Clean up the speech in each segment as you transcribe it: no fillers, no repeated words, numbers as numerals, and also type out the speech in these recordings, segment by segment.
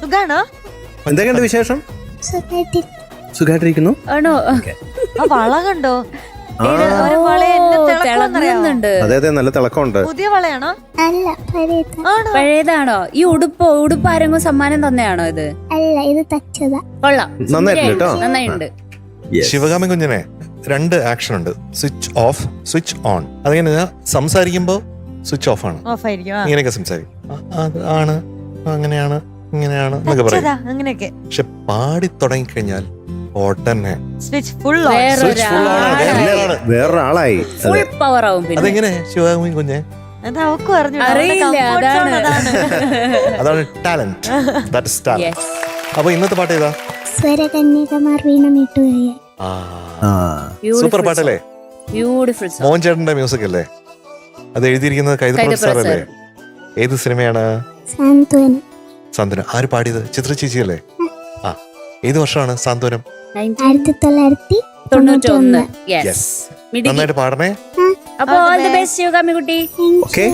സുഖാണോ? എന്തൊക്കെയുണ്ട് വിശേഷം? സുഖമായിട്ടിരിക്കുന്നു. ആണോ? ആ വള കണ്ടോ? ഒരു വള എന്നെ തിളക്കുന്നുണ്ട്. അതെ അതെ, നല്ല തിളക്കമുണ്ട്. പുതിയ വളയാണോ? അല്ല, ആണോ? പഴയതാണോ? ഈ ഉടുപ്പ് ആരെങ്കിലും സമ്മാനം തന്നെയാണോ ഇത്? അല്ല, ഇത് തച്ചതാ. കൊള്ളാം, നന്നായിട്ടുണ്ട് കേട്ടോ. നന്നായിട്ടുണ്ട്. ശിവകാമി കുഞ്ഞിനെ 2 ആക്ഷൻ ഉണ്ട്. Switch off, switch on. അതെങ്ങനെ സംസാരിക്കുമ്പോ സ്വിച്ച് ഓഫ് ആണ്, ഇങ്ങനെയൊക്കെ സംസാരിക്കും. അത് ആണ്, അങ്ങനെയാണ്, ഇങ്ങനെയാണ് എന്നൊക്കെ പറയും. അങ്ങനെയൊക്കെ. പക്ഷെ പാടി തുടങ്ങിക്കഴിഞ്ഞാൽ ഉടനെ സ്വിച്ച് ഫുൾ വേറൊരാളായി. ഫുൾ പവർ ആവും. അതെങ്ങനെ ശിവകാമി കുഞ്ഞെ? അത് അവക്കും അറിയില്ല, അതാണ് ടാലന്റ്. That is talent. അപ്പൊ ഇന്നത്തെ പാട്ട് ഏതാ? സ്വരകന്യകമാർ വീണമിട്ടുകയായി. സൂപ്പർ പാട്ടല്ലേ? ബ്യൂട്ടിഫുൾ. മോഹൻ ചേട്ടന്റെ മ്യൂസിക് അല്ലേ? അത് എഴുതിയിരിക്കുന്നത് കൈതപ്രസാദ് സാർ അല്ലേ? ഏത് സിനിമയാണ്? സാന്ത്വനം. ആര് പാടിയത്? ചിത്ര ചേച്ചി അല്ലേ? ആ, ഏത് വർഷമാണ് സാന്ത്വനം? 1991. നന്നായിട്ട് പാടണേ. അപ്പൊ ഓൾ ദി ബെസ്റ്റ് ശിവകാമി കുട്ടി. ഓക്കേ.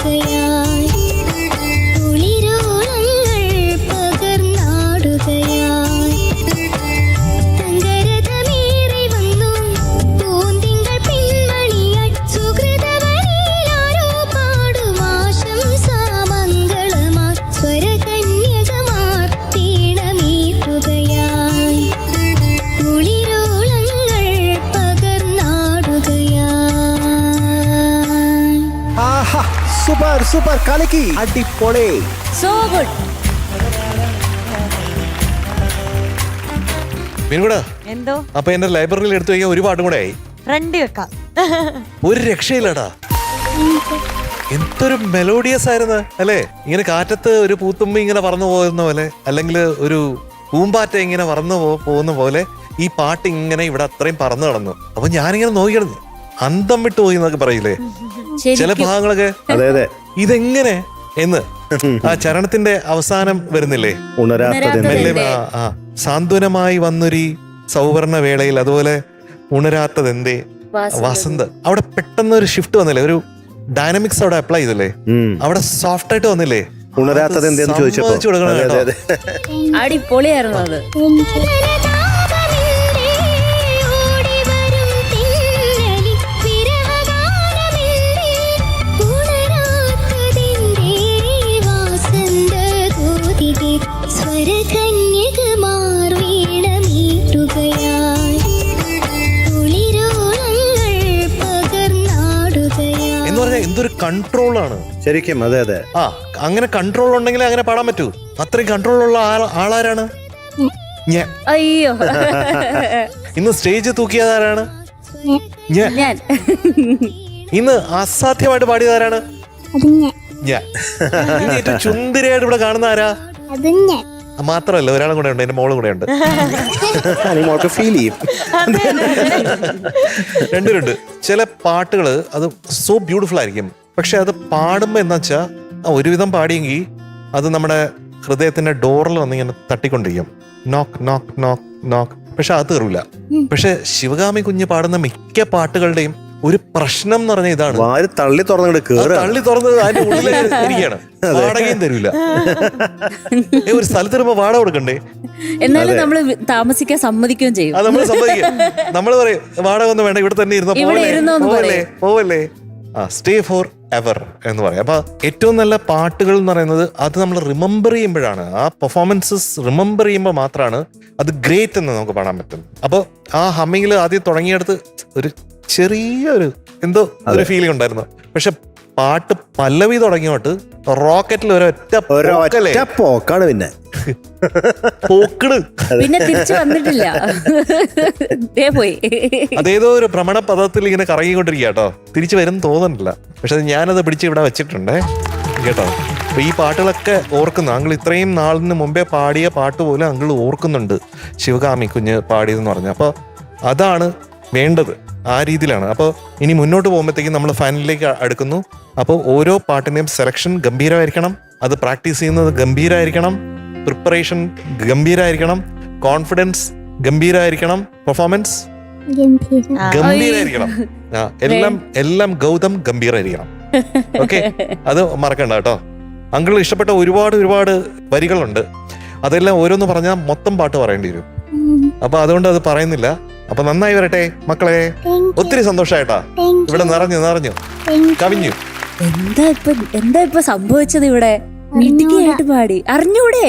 മാറ്റുകയായി കുളിരോളങ്ങൾ പകർന്നാടുകയായി തങ്കരഥമേറി വന്നു പൂന്തിങ്കൾ പെൺമണിയായി സുഹൃതവനിലാരോ പാടുമാശംസാമംഗളമായി സ്വരകന്യകമാർ വീണമീട്ടുകയായി കുളിരോളങ്ങൾ പകർന്നാടുകയായി. ആഹാ സൂപ്പർ സൂപ്പർ കലക്കി അടിപൊളി. So good. മീൻകൂടാ, എന്തോ അപ്പൊ എന്റെ ലൈബ്രറിയിൽ എടുത്തു കഴിഞ്ഞാൽ ഒരു പാട്ടും കൂടെ ആയി. ഫ്രണ്ട് വെക്കാം. ഒരു രക്ഷയില്ലടാ. എന്തൊരു മെലോഡിയസ് ആയിരുന്നു അല്ലേ? ഇങ്ങനെ കാറ്റത്ത് ഒരു പൂത്തുമ്പി ഇങ്ങനെ പറന്നു പോകുന്ന പോലെ, അല്ലെങ്കിൽ ഒരു പൂമ്പാറ്റ ഇങ്ങനെ പറന്നു പോകുന്ന പോലെ ഈ പാട്ട് ഇങ്ങനെ ഇവിടെ അത്രയും പറന്നു കിടന്നു. അപ്പൊ ഞാനിങ്ങനെ നോക്കി കിടന്നു, അന്തം വിട്ടു പോയി എന്നൊക്കെ പറയില്ലേ ചില ഭാഗങ്ങളൊക്കെ. അതെ അതെ. ഇതെങ്ങനെ എന്ന് ആ ചരണത്തിന്റെ അവസാനം വരുന്നില്ലേ, മെല്ലെ സാന്ത്വനമായി വന്നൊരു സൗവർണ വേളയിൽ, അതുപോലെ ഉണരാത്തതെന്തേ വസന്ത്. അവിടെ പെട്ടെന്ന് ഒരു ഷിഫ്റ്റ് വന്നില്ലേ, ഒരു ഡൈനാമിക്സ് അവിടെ അപ്ലൈ ചെയ്തില്ലേ, അവിടെ സോഫ്റ്റ് ആയിട്ട് വന്നില്ലേ. ഉണരാത്തത് എന്തെന്ന് ചോദിച്ചപ്പോ അടിപൊളിയായിരുന്നു അത്. സ്വരകന്യകമാർ വീണമീട്ടുകയായി കുളിരോളങ്ങൾ പകർന്നാടുകയായി എന്ന് പറഞ്ഞാൽ എന്തൊരു കൺട്രോളാണ് ശരിക്കും. അതെ അതെ. ആ അങ്ങനെ കൺട്രോൾ ഉണ്ടെങ്കിൽ അങ്ങനെ പാടാൻ പറ്റൂ. അത്രയും കൺട്രോൾ ഉള്ള ആളാരാണ്? ഞാൻ. അയ്യോ, ഇന്ന് സ്റ്റേജ് തൂക്കിയതാരാണ്? ഞാൻ. ഇന്ന് അസാധ്യമായിട്ട് പാടിയതാരാണ്? അത് ഞാൻ. ഞാൻ. ഇന്ന് ഏറ്റവും ചുന്ദരിയായിട്ട് ഇവിടെ കാണുന്ന ആരാ? അത് ഞാൻ. മാത്രമല്ല, ഒരാളും കൂടെ ഉണ്ട്, എന്റെ മോളും കൂടെ ഉണ്ട്. മോൾക്ക് ഫീൽ ചെയ്യും. രണ്ടുപേരുണ്ട്. ചില പാട്ടുകള് അത് സോ ബ്യൂട്ടിഫുൾ ആയിരിക്കും, പക്ഷെ അത് പാടുമ്പോ എന്താ വെച്ചാ ഒരുവിധം പാടിയെങ്കിൽ അത് നമ്മുടെ ഹൃദയത്തിന്റെ ഡോറിൽ വന്നിങ്ങനെ തട്ടിക്കൊണ്ടിരിക്കും, നോക്ക് നോക്ക് നോക്ക് നോക്ക്. പക്ഷെ അത് കയറൂല. പക്ഷെ ശിവകാമി കുഞ്ഞ് പാടുന്ന മിക്ക പാട്ടുകളുടെയും ഒരു പ്രശ്നം എന്ന് പറഞ്ഞാൽ ഇതാണ്, തള്ളി തുറന്നിട്ട് തള്ളി തുറന്നത് അതിന്റെ ഉള്ളിൽ ഇരിക്കുകയാണ്, വാടകയും തരൂല. ഒരു സ്ഥലത്ത് വരുമ്പോ വാടക കൊടുക്കണ്ടേ, എന്നാലും നമ്മള് താമസിക്കാൻ സമ്മതിക്കുകയും ചെയ്യും. അത് നമ്മൾ സമ്മതിക്കും. നമ്മള് പറയും വാടക ഒന്നും വേണ്ട, ഇവിടെ തന്നെ ഇരുന്നോ, പോവല്ലേ, സ്റ്റേ ഫോർ എവർ എന്ന് പറയാം. അപ്പൊ ഏറ്റവും നല്ല പാട്ടുകൾ എന്ന് പറയുന്നത് അത് നമ്മൾ റിമെമ്പർ ചെയ്യുമ്പോഴാണ്, ആ പെർഫോമൻസസ് റിമെമ്പർ ചെയ്യുമ്പോൾ മാത്രമാണ് അത് ഗ്രേറ്റ് എന്ന് നമുക്ക് പാടാൻ പറ്റും. അപ്പൊ ആ ഹമ്മിങ്ങിൽ ആദ്യം തുടങ്ങിയെടുത്ത് ഒരു ചെറിയൊരു എന്തോ ഒരു ഫീലിംഗ് ഉണ്ടായിരുന്നു. പക്ഷെ പാട്ട് പല്ലവി തുടങ്ങിയോട്ട് റോക്കറ്റിൽ ഒരൊറ്റ പോക്കാണ്. പിന്നെ പോക്കിട് പിന്നെ തിരിച്ചു വന്നിട്ടില്ല, പോയി. അതേതോ ഒരു ഭ്രമണ പദത്തിൽ ഇങ്ങനെ കറങ്ങിക്കൊണ്ടിരിക്കുക കേട്ടോ. തിരിച്ചു വരും തോന്നുന്നില്ല. പക്ഷെ ഞാനത് പിടിച്ച് ഇവിടെ വെച്ചിട്ടുണ്ടേ കേട്ടോ. അപ്പൊ ഈ പാട്ടുകളൊക്കെ ഓർക്കുന്നു. അങ്കിൾ ഇത്രയും നാളിന് മുമ്പേ പാടിയ പാട്ട് പോലും അങ്കിൾ ഓർക്കുന്നുണ്ട്, ശിവകാമി കുഞ്ഞ് പാടിയതെന്ന് പറഞ്ഞു. അപ്പൊ അതാണ് വേണ്ടത്, ആ രീതിയിലാണ്. അപ്പോൾ ഇനി മുന്നോട്ട് പോകുമ്പോഴത്തേക്കും നമ്മൾ ഫൈനലിലേക്ക് അടുക്കുന്നു. അപ്പോൾ ഓരോ പാട്ടിന്റെയും സെലക്ഷൻ ഗംഭീരമായിരിക്കണം, അത് പ്രാക്ടീസ് ചെയ്യുന്നത് ഗംഭീരമായിരിക്കണം, പ്രിപ്പറേഷൻ ഗംഭീരമായിരിക്കണം, കോൺഫിഡൻസ് ഗംഭീരമായിരിക്കണം, പെർഫോമൻസ് ഗംഭീരമായിരിക്കണം. എല്ലാം ഗൗതം ഗംഭീരമായിരിക്കണം. ഓക്കെ, അത് മറക്കണ്ട കേട്ടോ. അങ്കിൾ ഇഷ്ടപ്പെട്ട ഒരുപാട് വരികളുണ്ട്. അതെല്ലാം ഓരോന്ന് പറഞ്ഞാൽ മൊത്തം പാട്ട് പറയേണ്ടി വരും. അപ്പൊ അതുകൊണ്ട് അത് പറയുന്നില്ല. അപ്പൊ നന്നായി വരട്ടെ മക്കളെ. ഒത്തിരി സന്തോഷായിട്ടാ, ഇവിടെ നിറഞ്ഞു കവിഞ്ഞു. എന്താ ഇപ്പൊ സംഭവിച്ചത് ഇവിടെ? മിടുക്കിയായിട്ട് പാടി, അറിഞ്ഞൂടെ?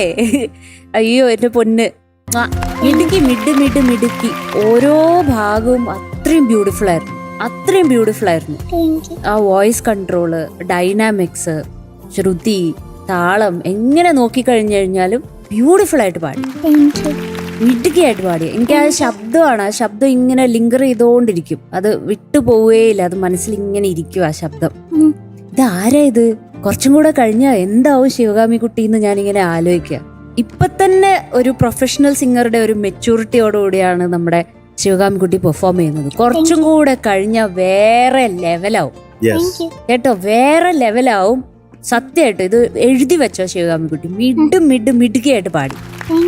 അയ്യോ എന്റെ പൊന്ന്, മിടുക്കി. ഓരോ ഭാഗവും അത്രയും ബ്യൂട്ടിഫുൾ ആയിരുന്നു. ആ വോയിസ് കൺട്രോള്, ഡൈനാമിക്സ്, ശ്രുതി, താളം, എങ്ങനെ നോക്കിക്കഴിഞ്ഞു കഴിഞ്ഞാലും ബ്യൂട്ടിഫുൾ ആയിട്ട് പാടി, മിടുക്കിയായിട്ട് പാടി. എനിക്ക് ആ ശബ്ദമാണ്, ആ ശബ്ദം ഇങ്ങനെ ലിങ്കർ ചെയ്തോണ്ടിരിക്കും, അത് വിട്ടുപോവുകയില്ല, അത് മനസ്സിൽ ഇങ്ങനെ ഇരിക്കും ആ ശബ്ദം. ഇതാരാ ഇത്? കുറച്ചും കൂടെ കഴിഞ്ഞാൽ എന്താവും ശിവകാമി കുട്ടി എന്ന് ഞാനിങ്ങനെ ആലോചിക്കുക. ഇപ്പൊ തന്നെ ഒരു പ്രൊഫഷണൽ സിംഗറുടെ ഒരു മെച്യൂരിറ്റിയോടുകൂടിയാണ് നമ്മുടെ ശിവകാമി കുട്ടി പെർഫോം ചെയ്യുന്നത്. കുറച്ചും കൂടെ കഴിഞ്ഞാൽ വേറെ ലെവലാവും കേട്ടോ, വേറെ ലെവലാവും. സത്യമായിട്ട് ഇത് എഴുതി വെച്ചോ ശിവകാമി കുട്ടി, മിടുക്കിയായിട്ട് പാടി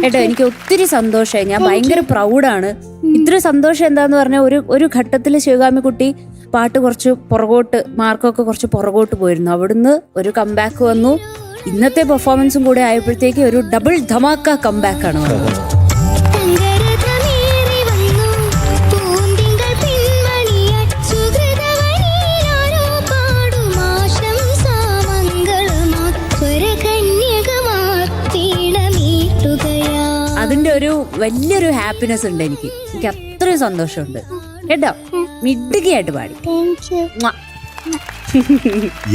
കേട്ടോ. എനിക്ക് ഒത്തിരി സന്തോഷമായി, ഞാൻ ഭയങ്കര പ്രൗഡാണ്. ഇത്ര സന്തോഷം എന്താന്ന് പറഞ്ഞാൽ ഒരു ഘട്ടത്തിൽ ശിവകാമി കുട്ടി പാട്ട് കുറച്ച് പുറകോട്ട്, മാർക്കൊക്കെ കുറച്ച് പുറകോട്ട് പോയിരുന്നു. അവിടുന്ന് ഒരു കംബാക്ക് വന്നു. ഇന്നത്തെ പെർഫോമൻസും കൂടെ ആയപ്പോഴത്തേക്ക് ഒരു ഡബിൾ ധമാക്ക കംബാക്കാണ് വന്നത്. തങ്കരഥമേറി വന്നു പൂന്തിങ്കൾ പിൻമണിയായി സുഹൃതവനിയാരോ പാടും ആശംസാമംഗളമാ സ്വരകന്യകമാർ വീണമീട്ടുകയാ. അതിന്റെ ഒരു വലിയൊരു ഹാപ്പിനെസ് ഉണ്ട് എനിക്ക് അത്രയും സന്തോഷമുണ്ട് കേട്ടോ. മിടുക്കിയായിട്ട് പാടി. Thank you. മ്വാ.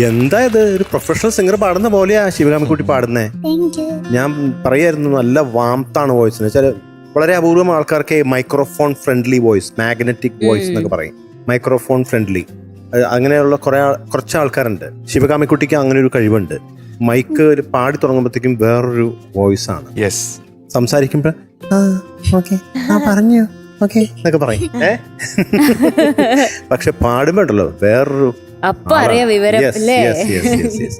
എന്താ ഇത്, ഒരു പ്രൊഫഷണൽ സിംഗർ പാടുന്ന പോലെയാ ശിവകാമിക്കുട്ടി പാടുന്നേ. Thank you. ഞാൻ പറയായിരുന്നു നല്ല വാംത്താണ് വോയിസ്. എന്ന് വെച്ചാൽ വളരെ അപൂർവം ആൾക്കാർക്ക് microphone friendly voice, magnetic voice എന്നൊക്കെ പറയും. മൈക്രോഫോൺ ഫ്രണ്ട്ലി അങ്ങനെയുള്ള കുറച്ച് ആൾക്കാരുണ്ട്. ശിവകാമിക്കുട്ടിക്ക് അങ്ങനെ ഒരു കഴിവുണ്ട്. മൈക്ക് പാടി തുടങ്ങുമ്പോഴത്തേക്കും വേറൊരു വോയിസ് ആണ്. യെസ്, സംസാരിക്കുമ്പോ പറഞ്ഞു ഓക്കെ എന്നൊക്കെ പറയും. പക്ഷെ പാടുമ്പോ ഉണ്ടല്ലോ വേറൊരു അപ്പൊ അറിയാം വിവരം അല്ലേ.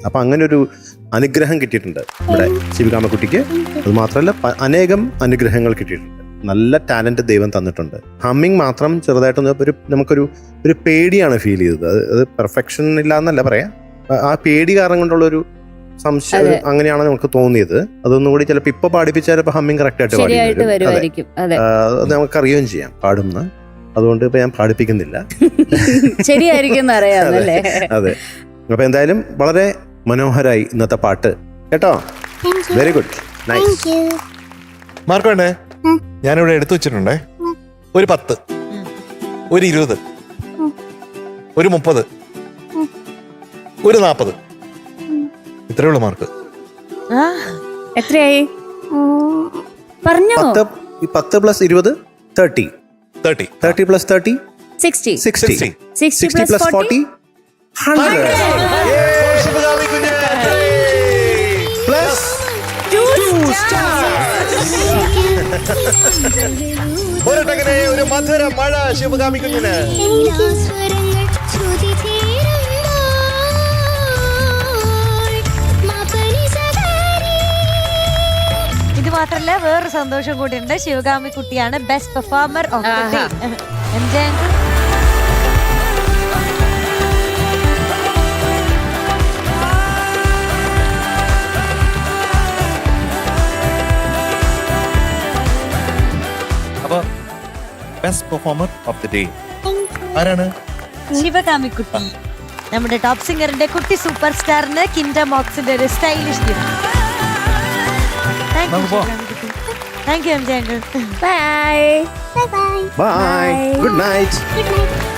അപ്പൊ അങ്ങനെ ഒരു അനുഗ്രഹം കിട്ടിയിട്ടുണ്ട് ഇവിടെ ശിവകാമക്കുട്ടിക്ക്. അത് മാത്രമല്ല അനേകം അനുഗ്രഹങ്ങൾ കിട്ടിയിട്ടുണ്ട്. നല്ല ടാലന്റ് ദൈവം തന്നിട്ടുണ്ട്. ഹമ്മിങ് മാത്രം ചെറുതായിട്ടൊന്ന് നമുക്കൊരു പേടിയാണ് ഫീൽ ചെയ്തത്. അത് പെർഫെക്ഷൻ ഇല്ല എന്നല്ല പറയാ, ആ പേടി കാരണം കൊണ്ടുള്ളൊരു സംശയം അങ്ങനെയാണ് നമുക്ക് തോന്നിയത്. അതൊന്നും കൂടി ചിലപ്പോ ഇപ്പൊ പാടിപ്പിച്ചാൽ ഹമ്മിങ് കറക്റ്റ് ആയിട്ട് വരുമായിരിക്കും. അത് നമുക്ക് അറിയുകയും ചെയ്യാം പാടുന്ന. അതുകൊണ്ട് ഇപ്പൊ ഞാൻ പാടിപ്പിക്കുന്നില്ല. ശരിയായിരിക്കും അറിയാമല്ലേ. അതെ. അപ്പൊ എന്തായാലും വളരെ മനോഹരായി ഇന്നത്തെ പാട്ട് കേട്ടോ. Very good, nice. മാർക്ക് വേണ്ടേ? ഞാനിവിടെ എടുത്തു വെച്ചിട്ടുണ്ടേ. ഒരു 10, ഒരു 20, ഒരു 30, ഒരു 40. ഇത്രേ ഉള്ളൂ മാർക്ക്. എത്രയായി പറഞ്ഞോ? 10 + 20 30. 30. 30 + 30 60. 60. 60 + 40 100. Plus 2 stars. ഒരു മധുര മഴ ശിവകാമി കുഞ്ഞിന്. സ്വരങ്ങൾ ശ്രുതി ഇത് മാത്രല്ല വേറൊരു സന്തോഷം കൂടിയുണ്ട്. ശിവകാമി കുട്ടിയാണ് best performer of the day. MJ uncle അപ്പൊ best performer of the day ആരാണ്? ശിവകാമിക്കുട്ടി, നമ്മുടെ ടോപ്പ് സിംഗറിന്റെ കുട്ടി സൂപ്പർ സ്റ്റാറിന് കിൻഡർ മോക്സിന്റെ ഒരു stylish gift. Thank you MJ uncle. Bye. Bye bye. Bye. Good night. Good night.